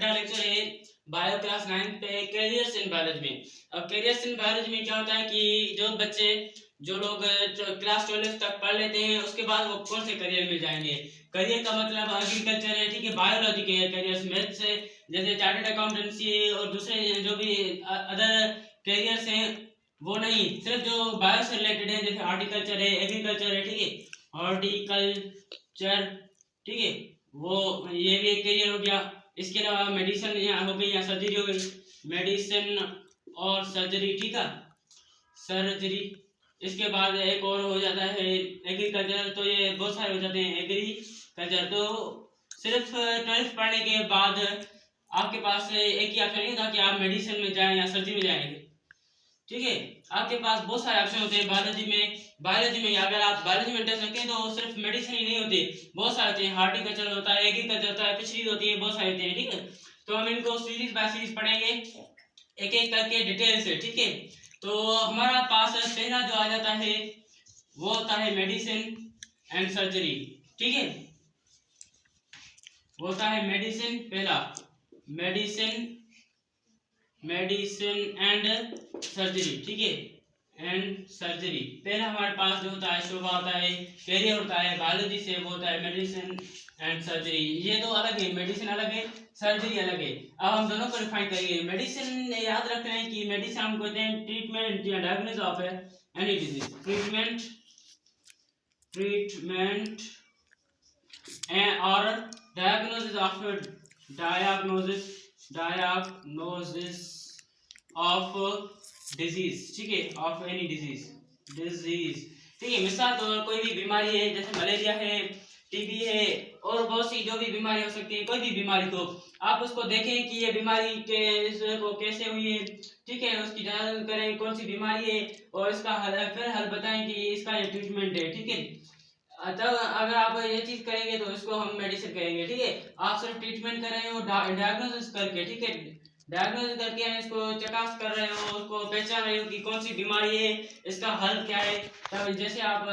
मेरा लेक्चर है bio class 9 पे कैरियर्स इन बायोलॉजी में। अब कैरियर्स इन बायोलॉजी में क्या होता है कि जो बच्चे जो लोग क्लास 12 तक पढ़ लेते हैं उसके बाद वो कौन से करियर में जाएंगे। करियर का मतलब एग्रीकल्चर है, ठीक है, बायोलॉजी के करियर्स में से जैसे चार्टर्ड अकाउंटेंसी और दूसरे जो भी अदर करियर्स हैं वो नहीं, सिर्फ जो बायो से रिलेटेड है जैसे हॉर्टिकल्चर है, एग्रीकल्चर है, ठीक है, हॉर्टिकल्चर, ठीक है, वो ये भी एक करियर हो गया। इसके अलावा मेडिसिन यहाँ हो गई या सर्जरी हो गई, मेडिसिन और सर्जरी, ठीक है, सर्जरी। इसके बाद एक और हो जाता है एग्रीकल्चर, तो ये बहुत सारे हो जाते हैं एग्रीकल्चर। तो सिर्फ 12 पढ़ने के बाद आपके पास एक ही ऑप्शन नहीं था कि आप मेडिसिन में जाएं या सर्जरी में जाएंगे, ठीक है, आपके पास बहुत सारे ऑप्शन होते हैं बायोलॉजी में अगर आप बायोलॉजी में इंटरेस्ट रखते हैं तो सिर्फ मेडिसिन ही नहीं होती, बहुत सारे होते हैं, हॉर्टिकल्चर होता है, एग्रीकल्चर होता है, फिशरीज होती है, बहुत सारे होते हैं, ठीक है। तो हम इनको सीरीज बाय सीरीज पढ़ेंगे एक एक करके डिटेल से, ठीक है। तो हमारा पास पहला जो आ जाता है वो होता है मेडिसिन एंड सर्जरी, ठीक है, वो होता है मेडिसिन, पहला मेडिसिन एंड सर्जरी, ठीक है, एंड सर्जरी। पहला हमारे पास जो होता है शोभा होता है, कैरियर होता है बायोलॉजी से, वो होता है मेडिसिन एंड सर्जरी। ये दो अलग है, मेडिसिन अलग है, सर्जरी अलग है। अब हम दोनों को डिफाइन करेंगे। मेडिसिन याद रखना है कि मेडिसिन हम कहते हैं ट्रीटमेंट या diagnosis of any disease, treatment और डायग्नोसिस ऑफ डिजीज, ठीक है, ऑफ एनी डिजीज, ठीक है। मिसाल तो कोई भी बीमारी है जैसे मलेरिया है, टीबी है और बहुत सी जो भी बीमारी हो सकती है, कोई भी बीमारी, तो आप उसको देखें कि ये बीमारी के इसको कैसे हुई है, ठीक है, उसकी जांच करें कौन सी बीमारी है और इसका फिर हल बताएं कि इसका ये ट्रीटमेंट है, ठीक है। तब अगर आप ये चीज करेंगे तो इसको हम मेडिसिन कहेंगे, ठीक है। आप सिर्फ ट्रीटमेंट कर रहे हो डायग्नोसिस करके, ठीक है, डायग्नोसिस करके इसको चकास कर रहे हो, उसको पहचान रहे हो कि कौन सी बीमारी है, इसका हल क्या है। तब जैसे आप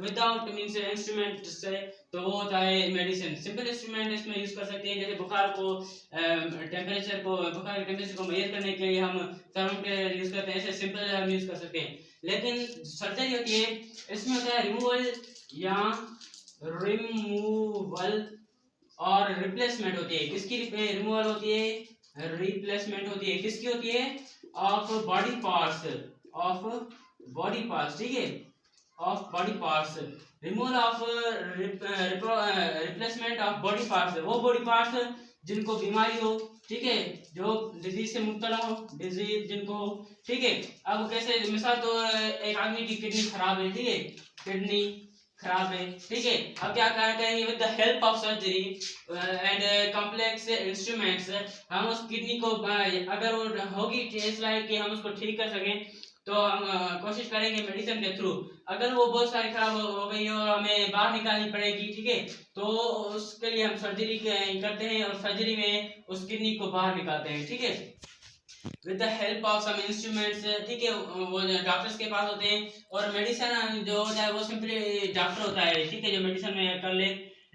विदाउट मींस इंस्ट्रूमेंट से, तो वो होता है मेडिसिन। सिंपल इंस्ट्रूमेंट इसमें यूज कर सकते हैं, जैसे बुखार के टेम्परेचर को मेजर करने के लिए हम थर्मोमीटर यूज करते हैं, ऐसे सिंपल हम यूज कर सकते हैं। लेकिन सर्जरी होती है, इसमें होता है रिमूवल और रिप्लेसमेंट होती है। किसकी रिमूवल होती है, रिप्लेसमेंट होती है, किसकी होती है, ऑफ बॉडी पार्ट्स, ठीक है, of body parts. Removal of replacement of body parts, वो बॉडी पार्ट्स जिनको बीमारी हो, ठीक है, जो डिजीज से मुब्तला हो, डिजीज जिनको, ठीक है। अब कैसे, मिसाल तो एक आदमी की किडनी खराब है, ठीक है, किडनी खराब है, ठीक है। अब क्या करेंगे, with the help of surgery and complex instruments हम उस किडनी को अगर वो होगी इस लायक कि हम उसको ठीक कर सकें, तो हम कोशिश करेंगे मेडिसिन के थ्रू। अगर वो बहुत सारी खराब हो गई और हमें बाहर निकालनी पड़ेगी, ठीक है, तो उसके लिए हम सर्जरी करते हैं और सर्जरी में उस किडनी को बाहर निकालते हैं, ठीक है, with the help of some instruments, ठीक है, वो डॉक्टर्स के पास होते हैं। और मेडिसिन जो होता है वो सिंपली डॉक्टर होता है, ठीक है, जो मेडिसिन में कर ले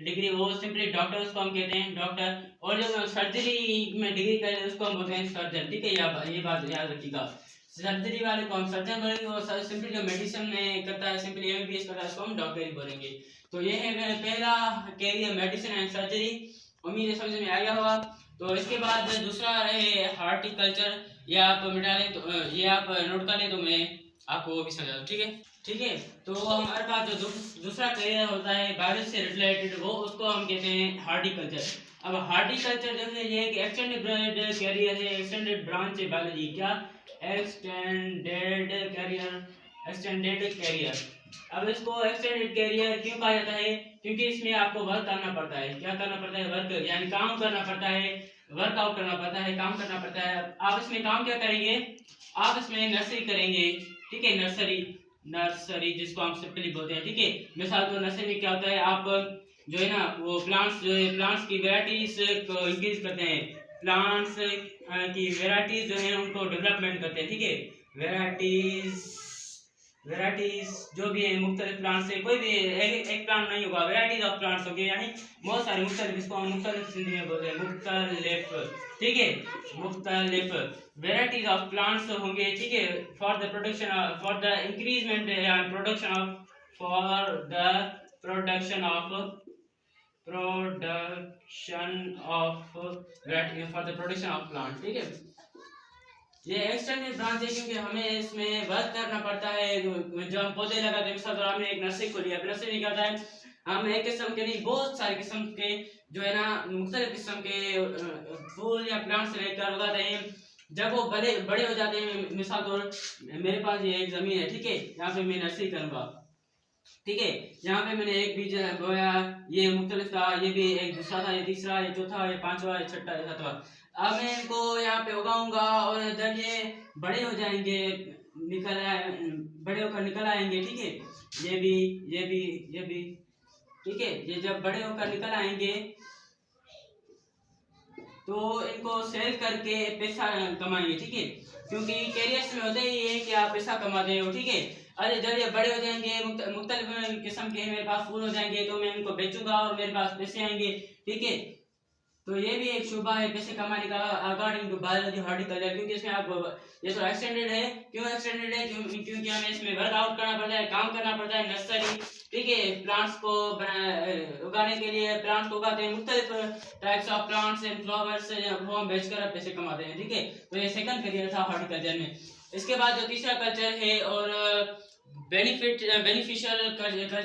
डिग्री, वो सिंपली डॉक्टर, उसको हम कहते हैं डॉक्टर। और जो सर्जरी में डिग्री करे उसको हम बोलते हैं सर्जन, ठीक है, ये बात याद रखिएगा। सर्जरी वाले को हम सर्जन बोलेंगे, और सिंपली जो मेडिसिन में करता है, सिंपली एमबीबीएस करता है, उसको हम डॉक्टर ही बोलेंगे। तो ये है पहला कैरियर, मेडिसिन एंड सर्जरी। उम्मीद है समझ में आ गया होगा। तो इसके बाद दूसरा है हॉर्टिकल्चर, ये आप मिटा लें, तो ये आप नोट कर लें, तो मैं आपको वो भी समझा दूँ, ठीक है, ठीक है। तो हमारे पास जो दूसरा करियर होता है बायोलॉजी से रिलेटेड, वो उसको हम कहते हैं हॉर्टिकल्चर। अब हॉर्टिकल्चर जो है ये एक एक्सटेंडेड कैरियर है, एक्सटेंडेड ब्रांच है बायोलॉजी, क्या, एक्सटेंडेड कैरियर। अब इसको एक्सटेंडेड कैरियर क्यों कहा जाता है, क्योंकि इसमें आपको वर्क करना पड़ता है। क्या करना पड़ता है, वर्क, यानी काम करना पड़ता है, वर्कआउट करना पड़ता है, काम करना पड़ता है। आप इसमें काम क्या करेंगे, आप इसमें नर्सरी करेंगे, ठीक है, नर्सरी जिसको हम सिंपली बोलते हैं, ठीक है। मिसाल तो नर्सरी में क्या होता है, आप जो है ना वो प्लांट्स की वेराइटीज को इंक्रीज करते हैं, प्लांट्स की वेराइटीज जो है उनको डेवलपमेंट करते हैं, ठीक है, वेराइटीज जो भी है मुख्तलिफ प्लांट से, कोई भी एक प्लांट नहीं होगा, वेराइटीज ऑफ प्लांट्स होंगे, यानी बहुत सारे मुख्तलिफ, इसको हम मुख्तलिफ हिंदी में बोलते हैं मुख्तलिफ, ठीक है, मुख्तलिफ वेराइटीज ऑफ प्लांट्स होंगे, ठीक है, for the production, for the increment production of, for the production of for the production of plant, ठीक है। ये एक्सटेंडेड ब्रांच है क्योंकि हमें इसमें वर्क करना पड़ता है, जो हम पौधे लगाते हैं, मिसाल हमने एक नर्सरी खोली है, नर्सरी में क्या होता है, हम एक किस्म के नहीं बहुत सारे किस्म के जो है ना मुख्तलिफ किस्म के फूल या प्लांट्स लेकर उगाते हैं। जब वो बड़े बड़े हो जाते हैं, मिसाल तौर मेरे पास ये एक जमीन है, ठीक है, यहाँ पे मैं नर्सरी करूँगा, ठीक है, यहाँ पे मैंने एक बीज बोया, ये मुख्तलिफ था, ये भी एक दूसरा था, ये तीसरा, ये चौथा, ये पांचवा, ये छठा, ये सातवां। अब मैं इनको यहाँ पे उगाऊंगा और जब ये बड़े हो जाएंगे, बड़े होकर निकल आएंगे, ठीक है, ये भी, ये भी, ये भी, ठीक है, ये जब बड़े होकर निकल आएंगे तो इनको सेल करके पैसा कमाएंगे, ठीक है, क्योंकि कैरियर्स में होता ही है कि आप पैसा कमाते हो, ठीक है। अरे जब ये बड़े हो जाएंगे, मुख्तलिफ किस्म के मेरे पास फूल हो जाएंगे, तो मैं इनको बेचूंगा और मेरे पास पैसे आएंगे, ठीक है। तो ये भी एक शुबा है पैसे कमाने का अकॉर्डिंग टू बायोलॉजी हॉर्टिकल्चर, क्योंकि इसमें आप ये तो एक्सटेंडेड है, क्यों एक्सटेंडेड है, क्योंकि हमें इसमें वर्कआउट करना पड़ता है, काम करना पड़ता है, नर्सरी, ठीक है, प्लांट्स को उगाने के लिए प्लांट्स को उगाते हैं, मुख्तलिफ types of plants and flowers, वो हम बेचकर पैसे कमाते हैं, ठीक है। तो ये सेकंड करियर था हॉर्टिकल्चर में। इसके बाद जो तीसरा कल्चर है और बेनिफिशियल कल्चर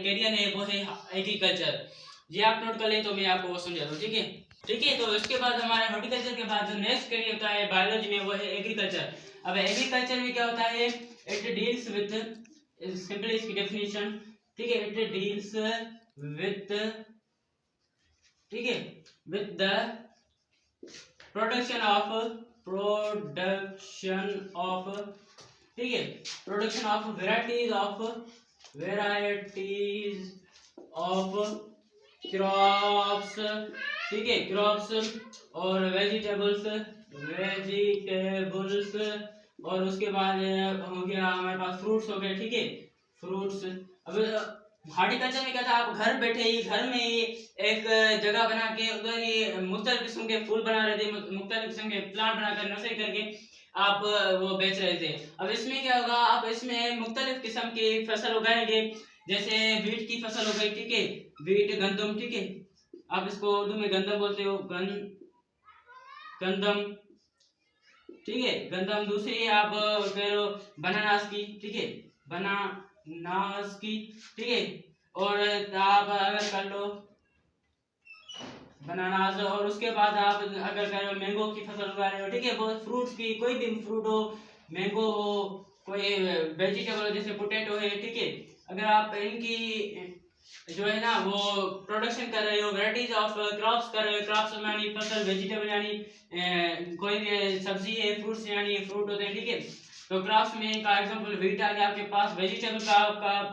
करियर है वो है एग्रीकल्चर। ये आप नोट कर लें तो मैं आपको वो समझा दूँ, ठीक है, ठीक है। तो इसके बाद हमारे हॉर्टिकल्चर के बाद जो नेक्स्ट करियर होता है बायोलॉजी में वो है एग्रीकल्चर। अब एग्रीकल्चर में क्या होता है, इट डील्स विद, सिंपली इसकी डेफिनेशन, ठीक है, इट डील्स विद, ठीक है, विद द प्रोडक्शन ऑफ, ठीक है, production of varieties of crops, ठीक है, क्रॉप्स और वेजिटेबल्स, और उसके बाद हो गया हमारे पास फ्रूट्स हो गए, ठीक है, फ्रूट्स। अब हॉर्टिकल्चर में क्या था, आप घर बैठे ही घर में ही एक जगह बना के उधर ही मुख्तलिफ किस्म के फूल बना रहे थे, मुख्तलिफ किस्म के प्लांट बनाकर नर्सरी करके आप वो बेच रहे थे। अब इसमें क्या होगा, आप इसमें मुख्तलिफ किस्म की फसल उगाएंगे, जैसे वीट की फसल हो गई, ठीक है, वीट, गंदम, ठीक है, आप इसको उर्दू में गंदम बोलते हो, गंदम, ठीक है, गंदम। दूसरी आप कह लो बनानास की, ठीक है, बनानास की, ठीक है, और आप अगर कर लो बनानास, और उसके बाद आप अगर कर लो मैंगो की फसल उगा रहे हो, ठीक है, वो फ्रूट्स की, कोई भी फ्रूट हो, मैंगो हो, कोई वेजिटेबल जैसे पोटैटो है, ठीक है, अगर आप इनकी जो है ना वो प्रोडक्शन कर रहे हो, वेराइटीज ऑफ क्रॉप्स कर रहे हो, क्रॉप्स यानी फसल, वेजिटेबल यानी कोई भी सब्जी है, फ्रूट्स यानी फ्रूट होते हैं, ठीक है। तो क्रॉप्स में का एग्जांपल वीट आ गया आपके पास, वेजिटेबल का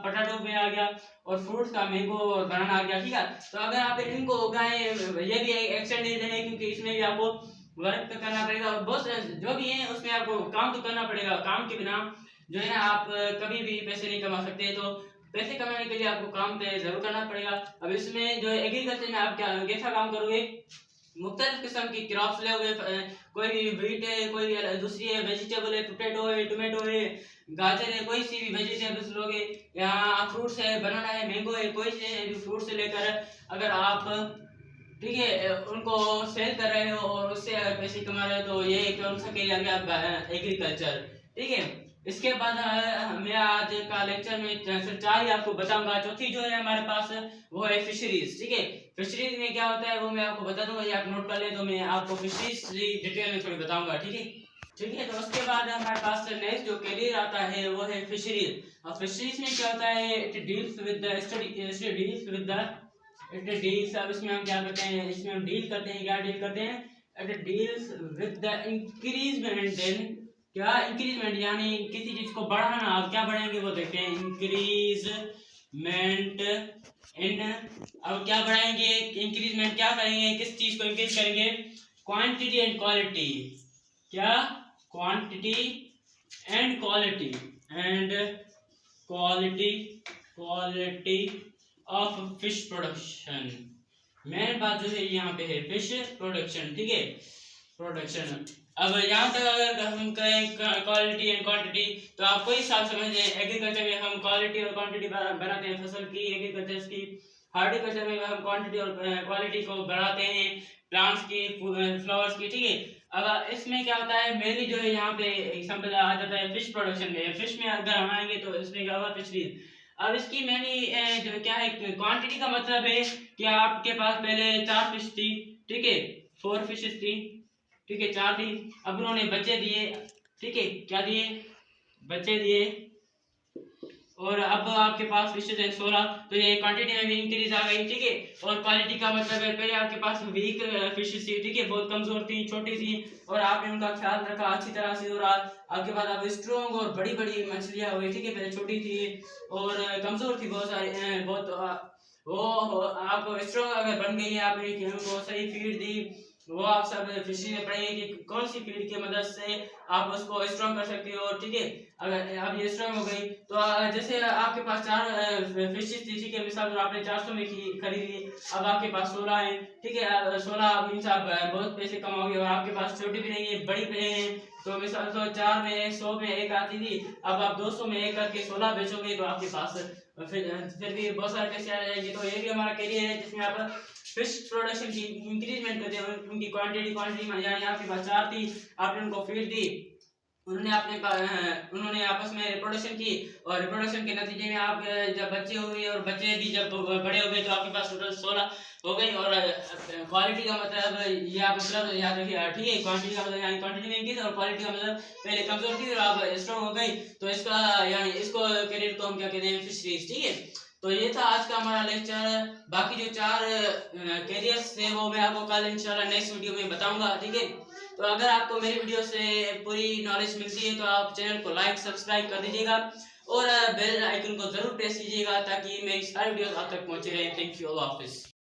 पोटैटो में आ गया, और फ्रूट्स का मैंगो और बनाना आ गया, ठीक है। तो अगर आप इनको उगाएं, ये भी एक्सटेंडेड है क्योंकि इसमें भी आपको वर्क करना पड़ेगा, और बहुत जो भी है उसमें आपको काम तो करना पड़ेगा, काम के बिना जो है ना आप कभी भी पैसे नहीं कमा सकते। तो पैसे कमाने के लिए आपको काम पे जरूर करना पड़ेगा। अब इसमें जो एग्रीकल्चर में आप कैसा काम करोगे, मुख्तलिफ किस्म की क्रॉप्स लोगे, कोई भी वीट है, कोई भी दूसरी है वेजिटेबल है, पोटैटो है, टोमेटो है, गाजर है, कोई सी भी वेजिटेबल्स लोगे, यहाँ फ्रूट्स है, बनाना है, मैंगो है, कोई से फ्रूट से लेकर अगर आप, ठीक है, उनको सेल कर रहे हो और उससे अगर पैसे कमा रहे हो, तो ये कौन सा करियर आ गया, एग्रीकल्चर, ठीक है। इसके बाद मैं आज का लेक्चर में सिर्फ 4 ही आपको बताऊंगा। चौथी जो है हमारे पास वो है फिशरीज, ठीक है। फिशरीज में क्या होता है वो मैं आपको बता दूंगा, ये आप नोट कर ले, तो मैं आपको फिशरीज डिटेल में थोड़ी बताऊंगा, ठीक है, ठीक है। तो उसके बाद हमारे पास नेक्स्ट जो करियर आता है वो है फिशरीज। अब फिशरीज में क्या होता है, इट डील्स विद द अब इसमें हम क्या करते हैं, इसमें हम डील करते हैं, क्या डील करते हैं, it deals with the increment in, क्या इंक्रीजमेंट यानी किसी चीज को बढ़ाना, आप क्या बढ़ाएंगे वो देखते हैं, इंक्रीजमेंट इन। अब क्या बढ़ाएंगे, इंक्रीजमेंट क्या करेंगे, किस चीज को इंक्रीज करेंगे, क्वांटिटी एंड क्वालिटी, क्या quantity and quality, and quality of fish production. Main बात जो है यहाँ पे है फिश प्रोडक्शन, ठीक है, प्रोडक्शन। अब यहाँ तक अगर हम कहें क्वालिटी एंड क्वांटिटी, तो आपको ही साफ समझ लें, एग्रीकल्चर में हम क्वालिटी और क्वांटिटी बनाते हैं फसल की, एग्रीकल्चर की। हार्टिकल्चर में हम क्वांटिटी और क्वालिटी को बढ़ाते हैं, प्लांट्स की, फ्लावर्स की, ठीक है। अब इसमें क्या होता है, मेनली जो है यहाँ पे एग्जांपल आ जाता है फिश प्रोडक्शन में। फिश में अगर हम आएंगे तो इसमें क्या होगा, फिशरीज। अब इसकी मैंने जो क्या है, क्वांटिटी का मतलब है कि आपके पास पहले 4 फिश थी, ठीक है, 4 फिशेस थी, ठीक है, 4 थी। अब उन्होंने बच्चे दिए, ठीक है, क्या दिए, बच्चे दिए, और अब आपके पास फिशेस है 16, तो ये क्वांटिटी में भी इंक्रीज आ गई, ठीक है। और क्वालिटी का मतलब है पहले आपके पास वीक फिशेस थी, ठीक है, बहुत कमजोर थी, छोटी थी, और आपने उनका ख्याल रखा अच्छी तरह से, और आपके पास अब स्ट्रॉन्ग और बड़ी बड़ी मछलियां हुई, ठीक है। पहले छोटी थी और कमजोर थी बहुत सारी, बहुत वो आप स्ट्रॉन्ग अगर बन गई है, आपने उनको सही फीड दी, वो आप सब फिशरी में पढ़ेंगे कि कौन सी फीड की मदद से आप उसको स्ट्रॉन्ग कर सकते हो, ठीक है। अगर अब ये स्ट्रॉन्ग हो गई तो जैसे आपके पास 4 फिशेस थी, ठीक है, मिसाल आपने 400 में खरीदी, अब आपके पास 16 है, ठीक है। 16 मीन्स आप बहुत पैसे कमाओगे, और आपके पास छोटी भी नहीं है, बड़ी भी है, तो मिसाल तो 4 में 100 में एक आती थी, अब आप 200 में एक करके 16 बेचोगे तो आपके पास फिर भी बहुत सारे पैसे आ जाएंगे। तो ये भी हमारा करियर है जिसमें आप फिश प्रोडक्शन की इंक्रीजमेंट करते हैं, उनकी क्वांटिटी में, यानी आपके पास 4 थी, आपने उनको फीड दी, उन्होंने आपस में रिप्रोडक्शन की, और रिप्रोडक्शन के नतीजे में आप जब बच्चे हुए और बच्चे भी जब बड़े हो गए तो आपके पास टोटल 16 हो गई। और क्वालिटी का मतलब ये आप मतलब याद रखिए, ठीक है। क्वांटिटी का मतलब यानी क्वांटिटी में इंक्रीज, और क्वालिटी का मतलब पहले कमजोर थी और आप स्ट्रॉन्ग हो गई, तो इसका यानी इसको करियर को हम क्या कहते हैं, फिशरीज, ठीक है। तो ये था आज का हमारा लेक्चर। बाकी जो 4 कैरियर्स थे वो मैं आपको कल इंशाल्लाह नेक्स्ट वीडियो में बताऊंगा, ठीक है। तो अगर आपको मेरी वीडियो से पूरी नॉलेज मिलती है तो आप चैनल को लाइक सब्सक्राइब कर दीजिएगा, और बेल आइकन को जरूर प्रेस कीजिएगा ताकि मेरी सारी वीडियोस आप तक पहुंचे रहे। Thank you, Allah Hafiz.